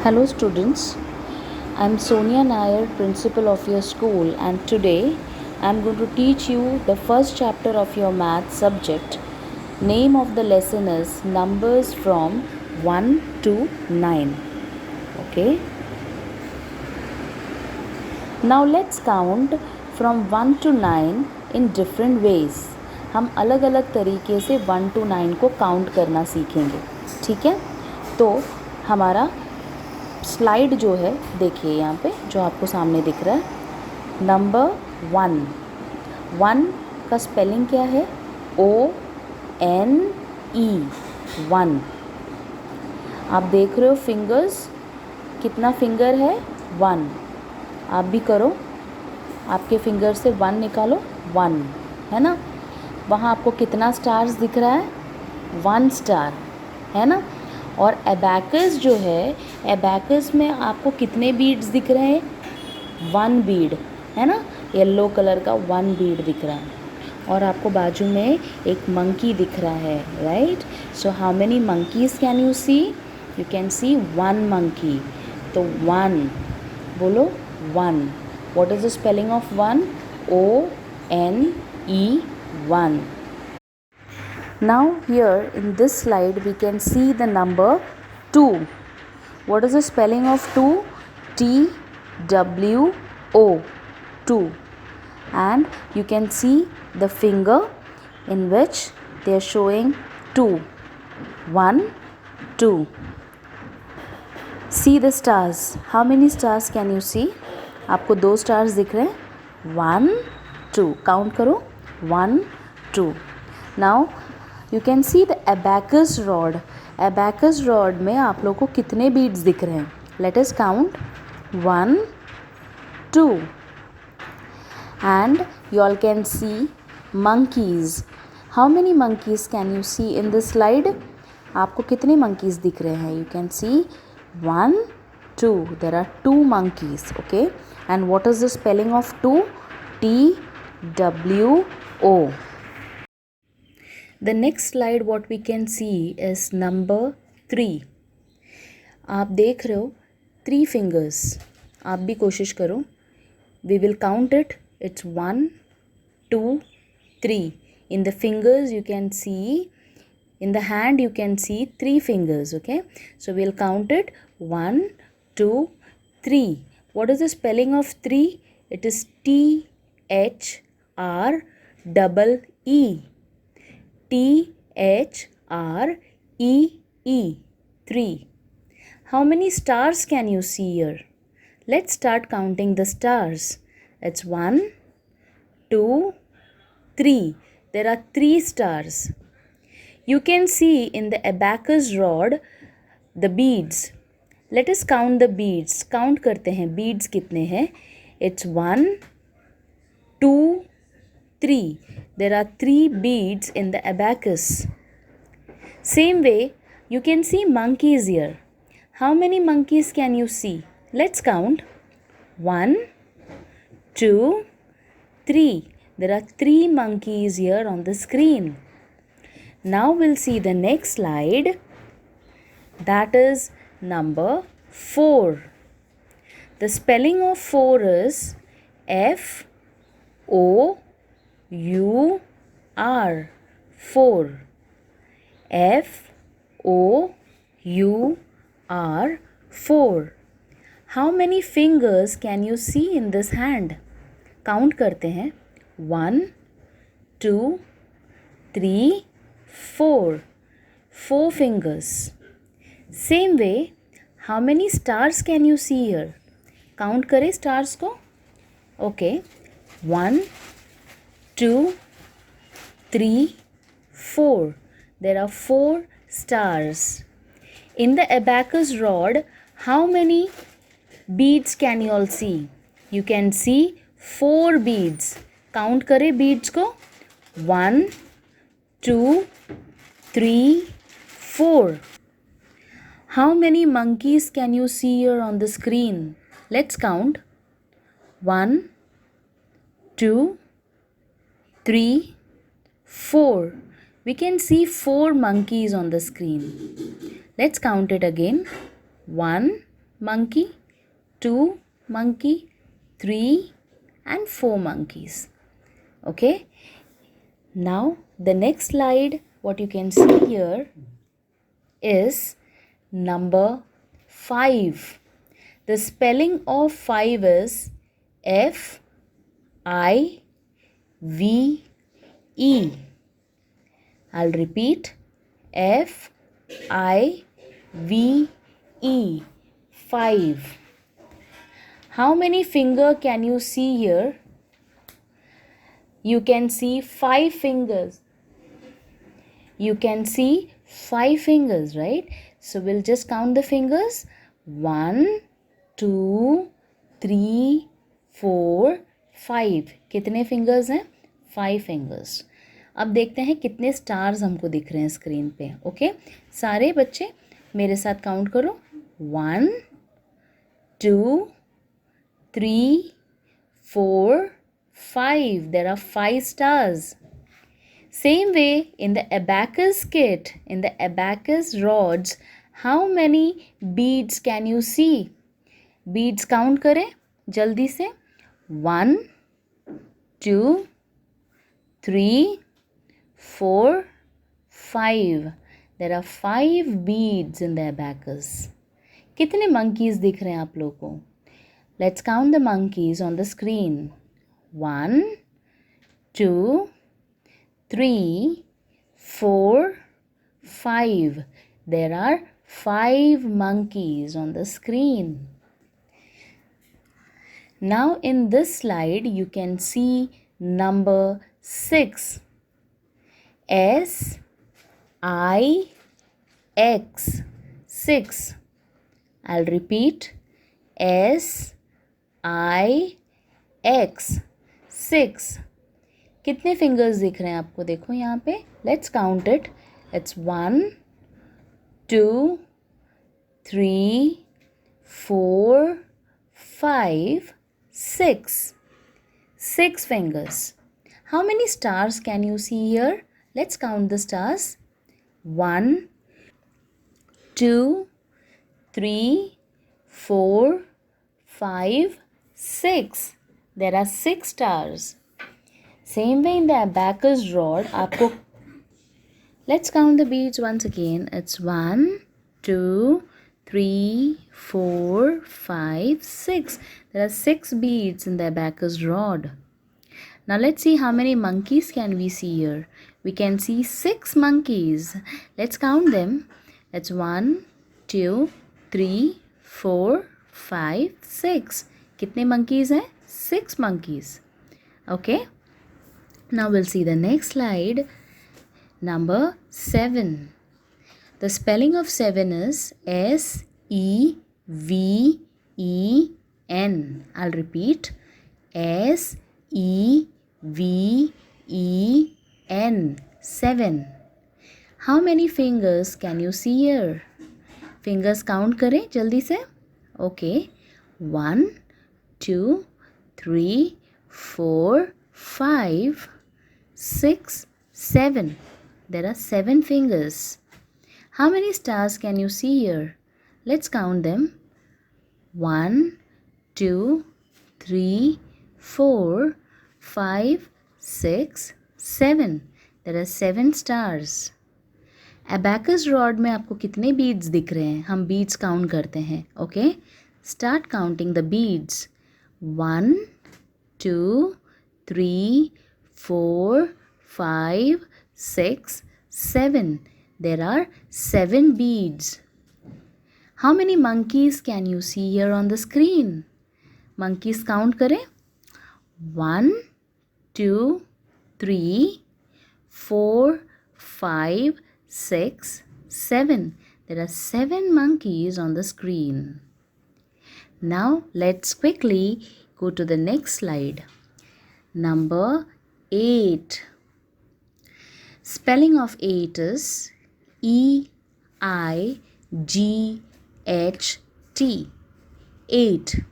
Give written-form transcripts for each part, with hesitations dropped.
Hello students, I'm Sonia Nair, principal of your school, and today I'm going to teach you the first chapter of your math subject. Name of the lesson is numbers from 1 to 9. Okay? Now let's count from 1 to 9 in different ways. हम अलग अलग तरीके से 1 to 9 को count करना सीखेंगे. ठीक है? तो हमारा स्लाइड जो है देखिए यहाँ पे जो आपको सामने दिख रहा है. नंबर 1 का स्पेलिंग क्या है? ONE 1. आप देख रहे हो फिंगर्स, कितना फिंगर है? 1. आप भी करो, आपके फिंगर से 1 निकालो. 1 है ना. वहाँ आपको कितना स्टार्स दिख रहा है? 1 स्टार है ना. और एबैकस जो है, एबैकस में आपको कितने बीड्स दिख रहे हैं? 1 बीड है ना. येलो कलर का 1 बीड दिख रहा है. और आपको बाजू में एक मंकी दिख रहा है, right. So how many monkeys can you see? You can see 1 monkey. तो 1 बोलो. 1. What is the spelling of 1? ONE 1. Now here in this slide we can see the number 2. What is the spelling of 2? TWO 2. And you can see the finger in which they are showing 2. 1 2. See the stars. How many stars can you see? आपको 2 stars दिख रहे हैं. 1 2. Count करो. 1 2. Now you can see the abacus rod. Abacus rod में आप लोगों को कितने beads दिख रहे हैं? Let us count. 1 2. And you all can see monkeys. How many monkeys can you see in this slide? आपको कितने monkeys दिख रहे हैं? You can see 1 2. There are 2 monkeys. Okay. And what is the spelling of 2? TWO. The next slide what we can see is number 3. आप देख रहे हो 3 fingers. आप भी कोशिश करो. We will count it. It's 1 2 3. In the fingers you can see, in the hand you can see 3 fingers. Okay. So we'll count it. 1 2 3. What is the spelling of 3? It is THREE. THREE 3. How many stars can you see here? Let's start counting the stars. It's 1 2 3. There are 3 stars. You can see in the abacus rod the beads. Let us count the beads. Count करते हैं beads कितने हैं. It's 1 2 3. There are 3 beads in the abacus. Same way, you can see monkeys here. How many monkeys can you see? Let's count. 1 2 3. There are 3 monkeys here on the screen. Now we'll see the next slide. That is number 4. The spelling of 4 is FOUR. 4. FOUR 4. How many fingers can you see in this hand? Count करते हैं. 1 2 3 4. 4 fingers. Same way, how many stars can you see here? Count करें stars को. Okay. 1 2 3 4. There are 4 stars. In the abacus rod, how many beads can you all see? You can see 4 beads. Count करें beads को. 1 2 3 4. How many monkeys can you see here on the screen? Let's count. 1 2 3 4. We can see 4 monkeys on the screen. Let's count it again. 1 monkey, 2 monkey, 3 and 4 monkeys. Okay. Now the next slide, what you can see here is number 5. The spelling of 5 is F-I-V-E. I'll repeat, F-I-V-E, 5. How many finger can you see here? You can see 5 fingers. You can see 5 fingers, right? So we'll just count the fingers. 1, 2, 3, 4, 5. कितने fingers हैं? 5 fingers. अब देखते हैं कितने stars हमको दिख रहे हैं स्क्रीन पे. ओके, सारे बच्चे मेरे साथ काउंट करो. 1, 2, 3, 4, 5. There are 5 stars. Same way, in the abacus kit, in the abacus rods, how many beads can you see? Beads count करें जल्दी से. 1, 2, 3, 4, 5. There are 5 beads in the abacus. कितने monkeys दिख रहे हैं आप लोगों को? Let's count the monkeys on the screen. 1, 2, 3, 4, 5. There are 5 monkeys on the screen. Now in this slide you can see number 6. S-I-X, 6. I'll repeat, S-I-X, 6. कितने fingers दिख रहे हैं आपको? देखो यहाँ पे. Let's count it. It's 1, 2, 3, 4, 5, 6. 6 fingers. How many stars can you see here? Let's count the stars. 1, 2, 3, 4, 5, 6. There are 6 stars. Same way in the abacus rod, आपको let's count the beads once again. It's 1, 2, 3, 4, 5, 6. There are 6 beads in the abacus rod. Now let's see how many monkeys can we see here. We can see 6 monkeys. Let's count them. It's 1, 2, 3, 4, 5, 6. कितने monkeys हैं? 6 monkeys. Okay. Now we'll see the next slide. Number 7. The spelling of 7 is S-E-V-E-N. I'll repeat. S-E-V-E-N. 7. How many fingers can you see here? Fingers count करें जल्दी से. Okay. 1, 2, 3, 4, 5, 6, 7. There are 7 fingers. How many stars can you see here? Let's count them. 1, 2, 3, 4, 5, 6, 7. There are 7 stars. Abacus rod में आपको कितने beads दिख रहे हैं? हम beads count करते हैं. Okay? Start counting the beads. 1, 2, 3, 4, 5, 6, 7. There are 7 beads. How many monkeys can you see here on the screen? Monkeys count करें. 1, 2, 3, 4, 5, 6, 7. There are 7 monkeys on the screen. Now let's quickly go to the next slide. Number 8. Spelling of 8 is E-I-G-H-T. 8.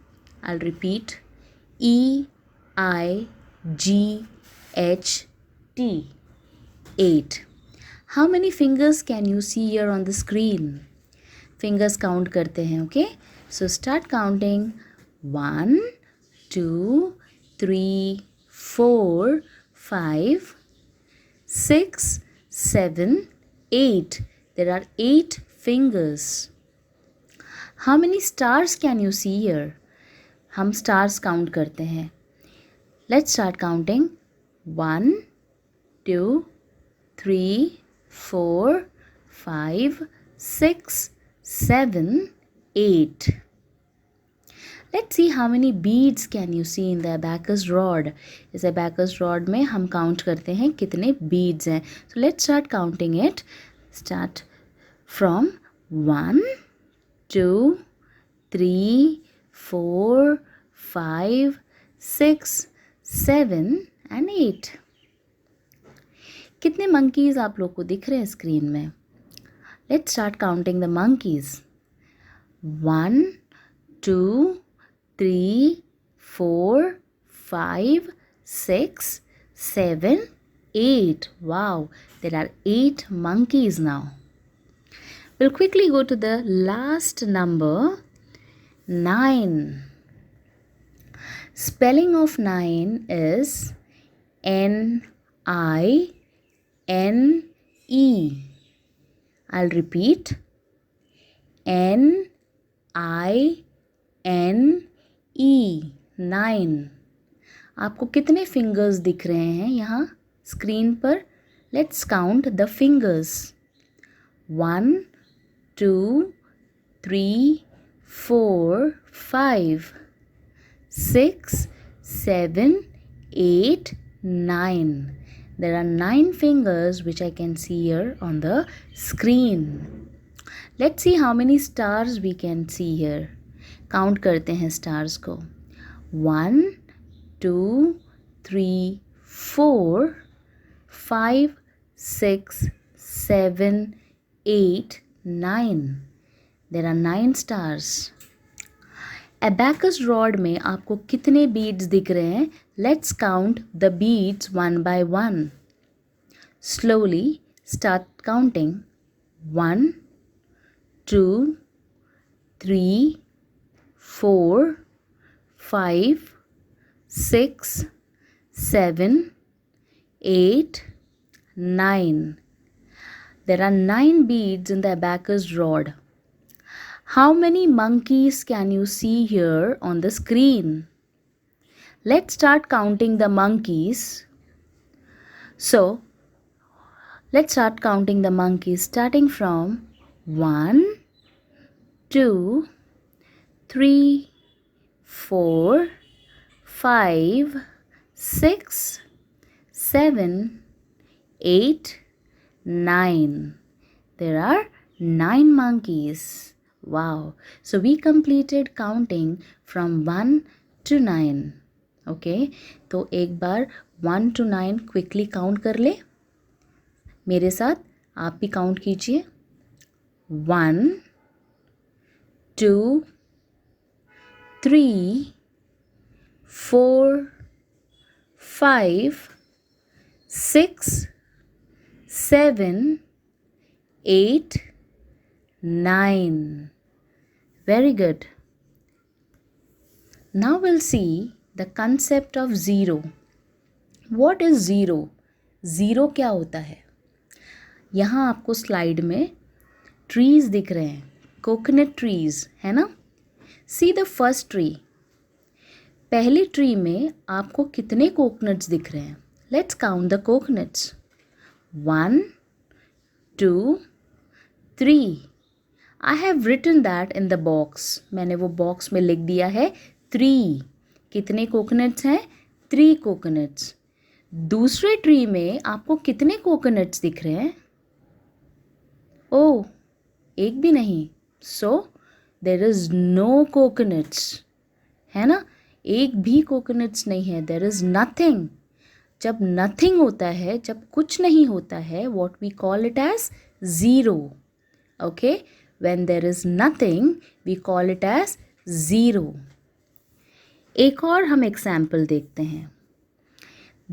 I'll repeat. E-I-G-H-T. 8. How many fingers can you see here on the screen? Fingers count करते हैं, okay? So start counting. 1, 2, 3, 4, 5, 6, 7, 8. There are 8 fingers. How many stars can you see here? हम stars count करते हैं. Let's start counting. 1, 2, 3, 4, 5, 6, 7, 8. Let's see how many beads can you see in the abacus rod. इस abacus rod में हम count करते हैं कितने beads हैं. So let's start counting it. Start from 1, 2, 3, 4, 5, 6, 7 and 8. कितने monkeys आप लोग को दिख रहे हैं स्क्रीन में? Let's start counting the monkeys. 1, 2, 3, 4, 5, 6, 7, 8. Wow, there are 8 monkeys now. We'll quickly go to the last number, 9. Spelling of 9 is N-I-N-E. I'll repeat. N-I-N-E. 9. आपको कितने फिंगर्स दिख रहे हैं यहाँ स्क्रीन पर? Let's count the fingers. 1, 2, 3, 4, 5, 6, 7, 8, 9. There are 9 fingers which I can see here on the screen. Let's see how many stars we can see here. Count करते हैं stars को. 1, 2, 3, 4, 5, 6, 7, 8, 9. There are 9 stars. Abacus rod में आपको कितने beads दिख रहे हैं? Let's count the beads one by one. Slowly start counting. 1, 2, 3, 4, 5, 6, 7, 8, 9. There are 9 beads in the abacus rod. How many monkeys can you see here on the screen? Let's start counting the monkeys. So, let's start counting the monkeys starting from 1, 2, 3, 4, 5, 6, 7, 8, 9. There are 9 monkeys. Wow. So we completed counting from 1 to 9. Okay. तो एक बार 1 to 9 quickly count कर ले. मेरे साथ आप भी count कीजिए. 1, 2, 3, 4, 5, 6, 7, 8, 9. Very good. Now we'll see the concept of zero. What is zero? Zero क्या होता है? यहाँ आपको स्लाइड में ट्रीज दिख रहे हैं, कोकोनट ट्रीज है ना? See the first tree. पहली ट्री में आपको कितने कोकोनट्स दिख रहे हैं? Let's count the coconuts. 1, 2, 3. I have written that in the box. मैंने वो बॉक्स में लिख दिया है 3. कितने कोकोनट्स हैं? 3 कोकोनट्स. दूसरे ट्री में आपको कितने कोकोनट्स दिख रहे हैं? ओह, एक भी नहीं. So there is no coconuts, है ना? एक भी कोकोनट्स नहीं है. There is nothing. जब नथिंग होता है, जब कुछ नहीं होता है, what we call it as zero. Okay, when there is nothing we call it as zero. एक और हम एग्जाम्पल देखते हैं.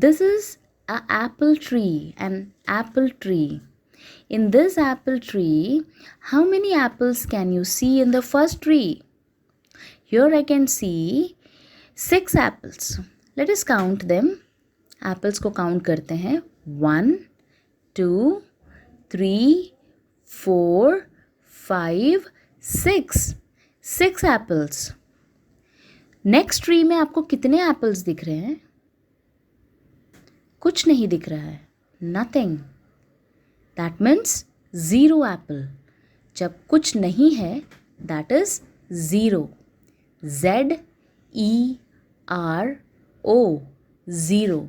This is a apple tree, an apple tree. In this apple tree, how many apples can you see in the first tree? Here I can see 6 apples. Let us count them. Apples को count करते हैं. 1, 2, 3, 4, 5, 6. 6 apples. Next tree में आपको कितने apples दिख रहे हैं? कुछ नहीं दिख रहा है. नथिंग. That means 0 Apple. जब कुछ नहीं है दैट इज 0. ZERO. 0.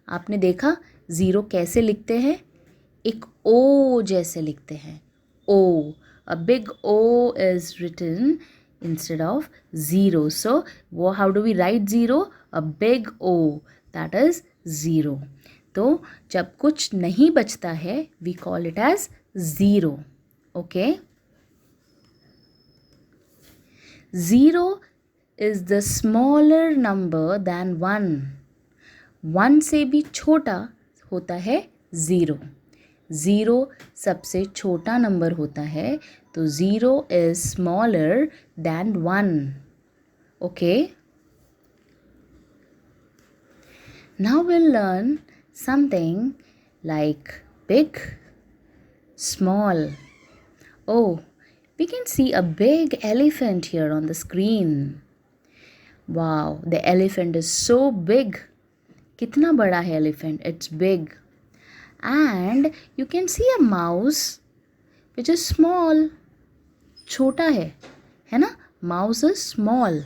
आपने देखा 0 कैसे लिखते हैं? एक O जैसे लिखते हैं. O. A big O is written instead of 0. So, how do we write 0? A big O. That is 0. तो जब कुछ नहीं बचता है we call it as 0. Okay? 0 is the smaller number than 1. 1 से भी छोटा होता है 0. 0 सबसे छोटा नंबर होता है, तो 0 is smaller than 1. Okay? Now we'll learn something like big, small. Oh, we can see a big elephant here on the screen. Wow, the elephant is so big. कितना बड़ा है elephant? It's big. And you can see a mouse which is small. छोटा है ना? Mouse is small.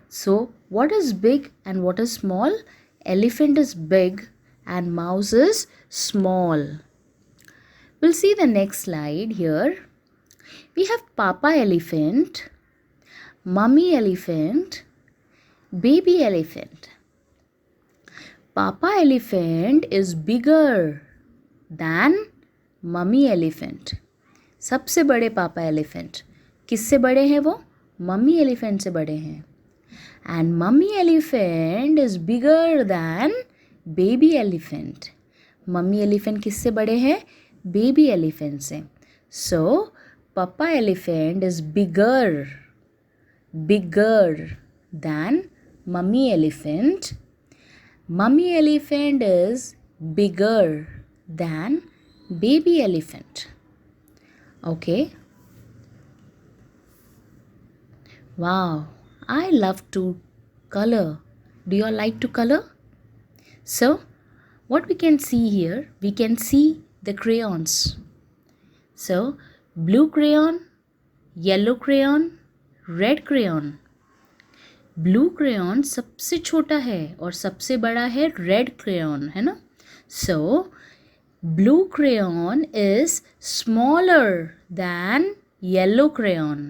So what is big and what is small? Elephant is big and mouse is small. We'll see the next slide here. We have Papa elephant, Mummy elephant, Baby elephant. Papa elephant is bigger than Mummy elephant. सबसे बड़े पापा elephant. किससे बड़े हैं वो? Mummy elephant से बड़े हैं. And mummy elephant is bigger than baby elephant. Mummy elephant किससे बड़े हैं? बेबी एलिफेंट से. सो पापा elephant is bigger than mummy elephant. Mummy elephant is bigger than baby elephant. Okay. Wow, I love to color. Do you all like to color? So, what we can see here, we can see the crayons. So, blue crayon, yellow crayon, red crayon. Blue crayon सबसे छोटा है और सबसे बड़ा है red crayon, है ना? So, blue crayon is smaller than yellow crayon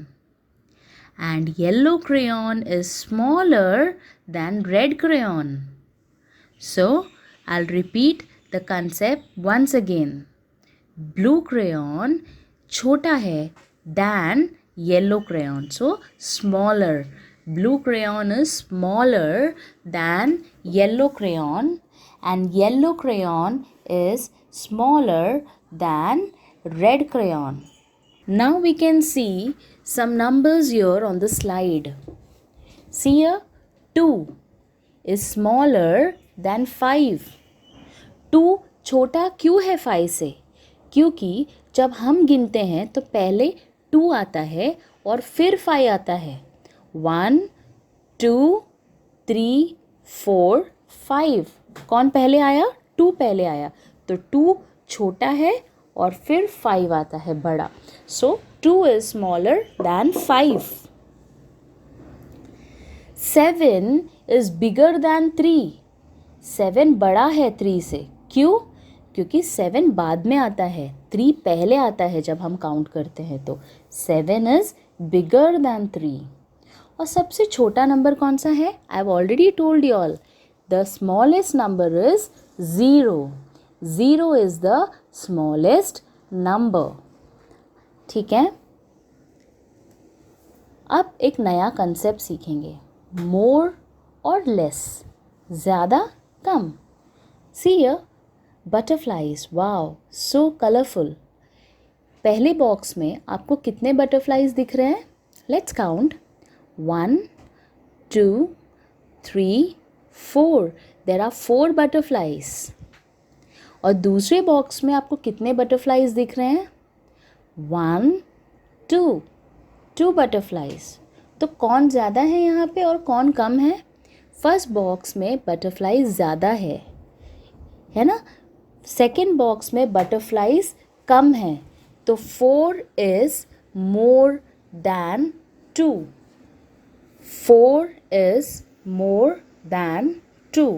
and yellow crayon is smaller than red crayon. So I'll repeat the concept once again. Blue crayon छोटा है than yellow crayon, so smaller. Blue crayon is smaller than yellow crayon and yellow crayon is smaller than red crayon. Now we can see some numbers here on the slide. See here, 2 is smaller than 5. 2 छोटा क्यों है 5 से? क्योंकि जब हम गिनते हैं तो पहले 2 आता है और फिर 5 आता है. 1, 2, 3, 4, 5. कौन पहले आया? 2 पहले आया. तो 2 छोटा है और फिर 5 आता है बड़ा. सो 2 is smaller than 5. 7 is bigger than 3. 7 बड़ा है 3 से. क्यों? क्योंकि 7 बाद में आता है, 3 पहले आता है जब हम काउंट करते हैं. तो 7 इज बिगर दैन 3. और सबसे छोटा नंबर कौन सा है? I have already told you all. The smallest number is 0. 0 is the smallest number. ठीक है. अब एक नया कंसेप्ट सीखेंगे. मोर और लेस. ज़्यादा कम. See here, butterflies. Wow, so colorful. पहले बॉक्स में आपको कितने बटरफ्लाइज दिख रहे हैं? Let's count. 1, 2, 3, 4. There are 4 butterflies. और दूसरे बॉक्स में आपको कितने बटरफ्लाइज दिख रहे हैं? 1, 2. 2 बटरफ्लाइज. तो कौन ज़्यादा है यहाँ पे और कौन कम है? फर्स्ट बॉक्स में बटरफ्लाइज ज़्यादा है ना? सेकेंड बॉक्स में बटरफ्लाइज कम है. तो 4 is more than 2. 4 is more than 2.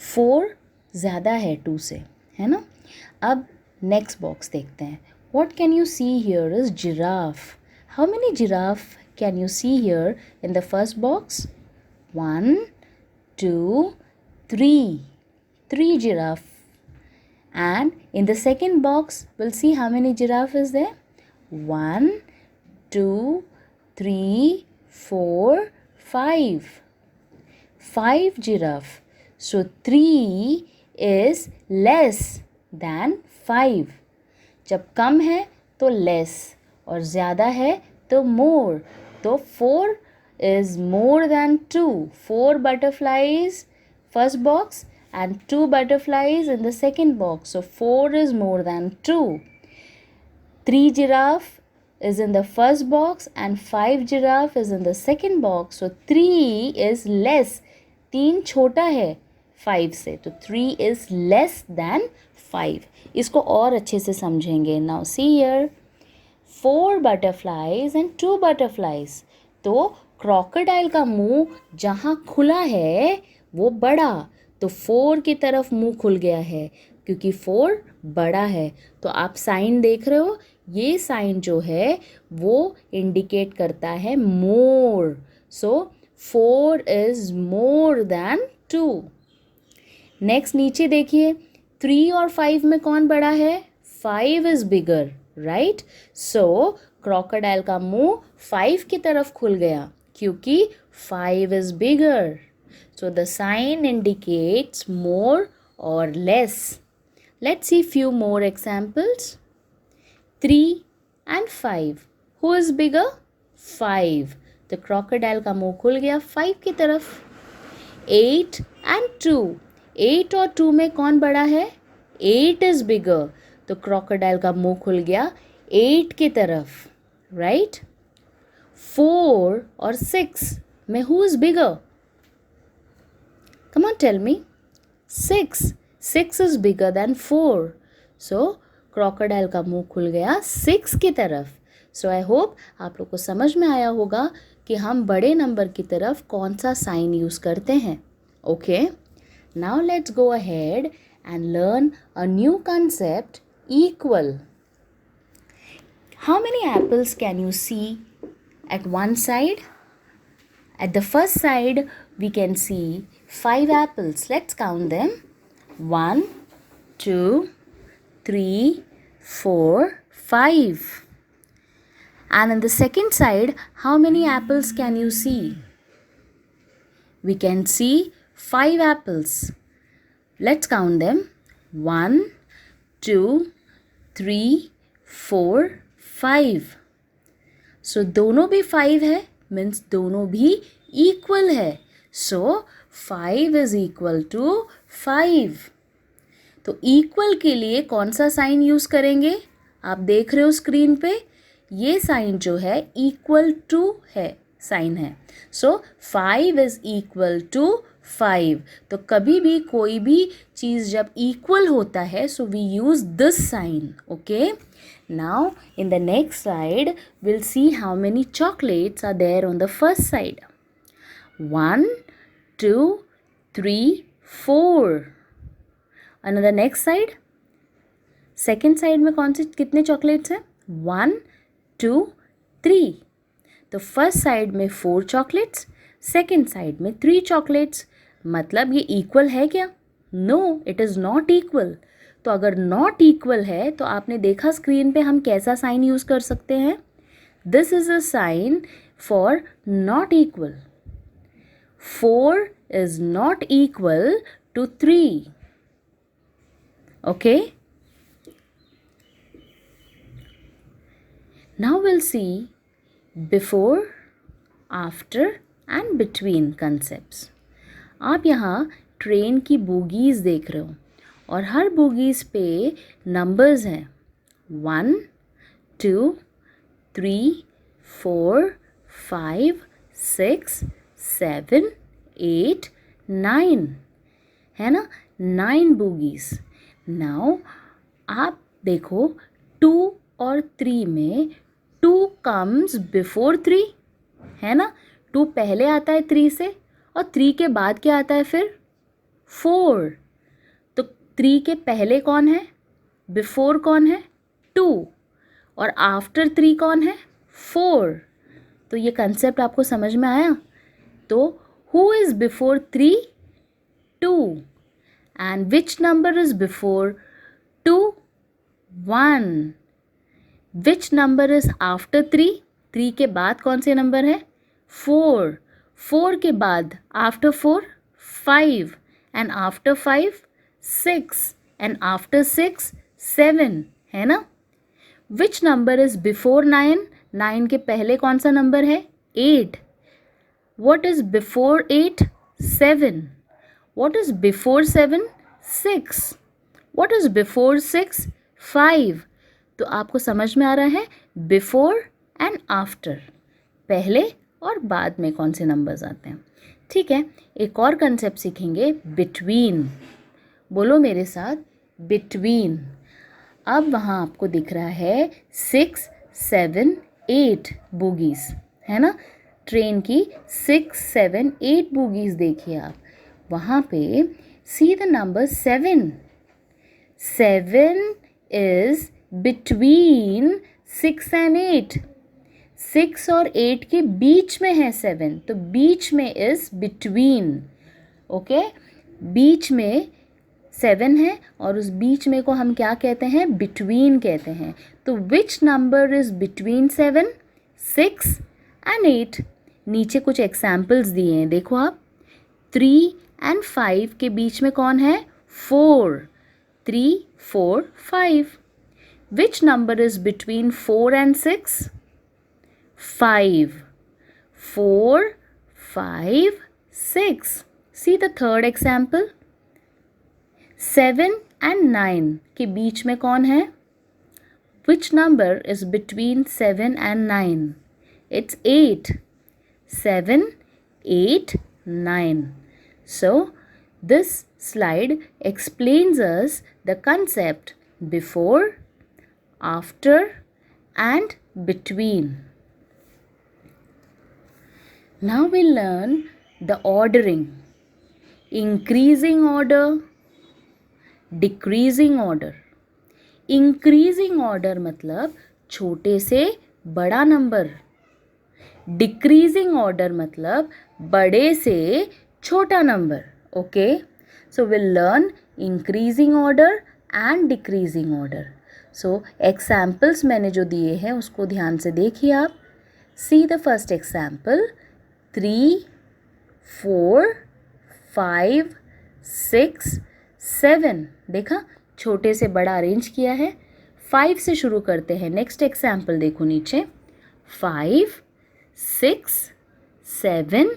4 ज़्यादा है 2 से, है ना? अब नेक्स्ट बॉक्स देखते हैं. What can you see here is giraffe. How many giraffe can you see here in the first box? 1, 2, 3. 3 giraffe. And in the second box, we'll see how many giraffe is there. 1, 2, 3, 4, 5. 5 giraffe. So 3 is less than 5. जब कम है तो less और ज़्यादा है तो more. तो 4 is more than 2. 4 butterflies first box and 2 butterflies in the second box. So 4 is more than 2. 3 giraffe is in the first box and 5 giraffe is in the second box. So 3 is less. 3 छोटा है 5 से, तो 3 is less than 5. इसको और अच्छे से समझेंगे. Now see here, 4 butterflies and 2 butterflies. तो क्रोकोडाइल का मुंह जहाँ खुला है वो बड़ा, तो 4 की तरफ मुंह खुल गया है क्योंकि 4 बड़ा है. तो आप साइन देख रहे हो, ये साइन जो है वो इंडिकेट करता है मोर. सो 4 इज मोर देन 2. नेक्स्ट नीचे देखिए, 3 और 5 में कौन बड़ा है? 5 is bigger, right? So crocodile का मुंह 5 की तरफ खुल गया क्योंकि 5 is bigger. So the sign indicates more और less. Let's see few more examples. 3 and 5. Who is bigger? 5. The crocodile का मुंह खुल गया 5 की तरफ. 8 and 2. 8 और 2 में कौन बड़ा है? 8 is bigger. तो crocodile का मुंह खुल गया 8 की तरफ, right? 4 और 6 में who is bigger? Come on, tell me. 6. 6 is bigger than 4. So, crocodile का मुंह खुल गया 6 की तरफ. So, I hope आप लोग को समझ में आया होगा कि हम बड़े नंबर की तरफ कौन सा साइन यूज़ करते हैं. Okay? Now, let's go ahead and learn a new concept, equal. How many apples can you see at one side? At the first side, we can see 5 apples. Let's count them. 1, 2, 3, 4, 5. And on the second side, how many apples can you see? We can see 5 apples. Let's count them. 1, 2, 3, 4, 5. So दोनों भी 5 है, means दोनों भी equal है. So 5 is equal to 5. तो equal के लिए कौन सा साइन यूज़ करेंगे? आप देख रहे हो स्क्रीन पे, ये साइन जो है इक्वल टू है, साइन है. सो 5 इज इक्वल टू 5. तो कभी भी कोई भी चीज़ जब इक्वल होता है, so we use this sign. Okay, now in the next side will see how many chocolates are there on the first side. 1, 2, 3, 4. Another next side. Second side में कौन से कितने चॉकलेट्स हैं? 1, 2, 3. तो फर्स्ट साइड में 4 chocolates, second side में 3 chocolates. मतलब ये इक्वल है क्या? No, it is not equal. तो अगर नॉट इक्वल है तो आपने देखा स्क्रीन पे हम कैसा साइन यूज़ कर सकते हैं? This is a sign for not equal. 4 is not equal to 3. Okay? Now we'll see before, after and between concepts. आप यहाँ ट्रेन की बोगीज़ देख रहे हो और हर बोगीज़ पे नंबर्स हैं 1, 2, 3, 4, 5, 6, 7, 8, 9 है ना, 9 बोगीज़। नाउ आप देखो 2 और 3 में 2 कम्स बिफोर 3 है ना, 2 पहले आता है 3 से और 3 के बाद क्या आता है फिर 4। तो 3 के पहले कौन है, बिफोर कौन है 2 और आफ्टर 3 कौन है 4। तो ये कंसेप्ट आपको समझ में आया। तो who is before 3, 2 and which number is before 2, 1। Which number is after 3, 3 के बाद कौन से नंबर है 4, 4 के बाद after 4, 5 and after 5, 6 and after 6, 7 है ना। विच नंबर इज़ बिफोर 9, 9 के पहले कौन सा नंबर है 8। What is before 8, 7। What is before 7, 6। What is before 6, 5। तो आपको समझ में आ रहा है बिफोर एंड आफ्टर, पहले और बाद में कौन से नंबर्स आते हैं। ठीक है, एक और कंसेप्ट सीखेंगे बिटवीन। बोलो मेरे साथ बिटवीन। अब वहाँ आपको दिख रहा है 6, 7, 8 बोगीज़ है ना, ट्रेन की 6, 7, 8 बोगीज़ देखिए आप। वहाँ पे see the number 7। 7 is between 6 and 8। 6 और 8 के बीच में है 7, तो बीच में इज़ बिटवीन। ओके, बीच में 7 है और उस बीच में को हम क्या कहते हैं बिटवीन कहते हैं। तो which number is between 7, 6 and 8। नीचे कुछ एग्जाम्पल्स दिए हैं, देखो आप। 3 एंड 5 के बीच में कौन है 4, 3, 4, 5। Which number is between 4 and 6, 5, 4, 5, 6। See the third example. 7 and 9 के बीच में कौन है, which number is between 7 and 9? It's 8. 7, 8, 9. So this slide explains us the concept before, after and between. Now we'll learn the ordering. Increasing order, decreasing order. Increasing order मतलब छोटे से बड़ा number, decreasing order मतलब बड़े से छोटा number. Okay, so we'll learn increasing order and decreasing order. So examples मैंने जो दिए हैं उसको ध्यान से देखिए आप. See the first example. 3, 4, 5, 6, 7. देखा, छोटे से बड़ा अरेंज किया है. 5 से शुरू करते हैं. नेक्स्ट एग्जाम्पल देखो नीचे. 5, 6, 7,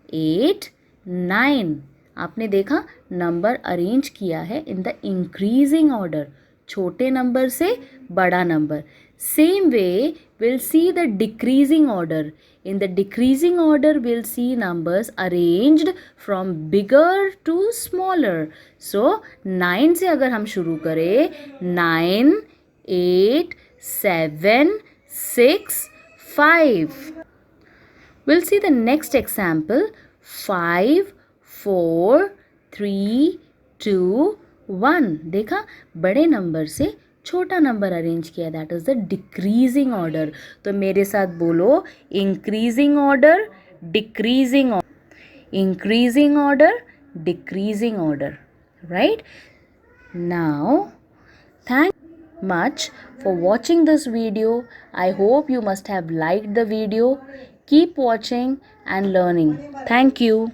8, 9. आपने देखा नंबर अरेंज किया है इन द इंक्रीजिंग ऑर्डर, छोटे नंबर से बड़ा number. Same way we'll see the decreasing order. In the decreasing order we'll see numbers arranged from bigger to smaller. So 9 से अगर हम शुरू करें 9, 8, 7, 6, 5. We'll see the next example. 5, 4, 3, 2, 1. देखा, बड़े नंबर से छोटा नंबर अरेंज किया, that is the decreasing order. तो मेरे साथ बोलो increasing order, decreasing order, increasing order, decreasing order. Right now, thank you much for watching this video. I hope you must have liked the video. Keep watching and learning. Thank you.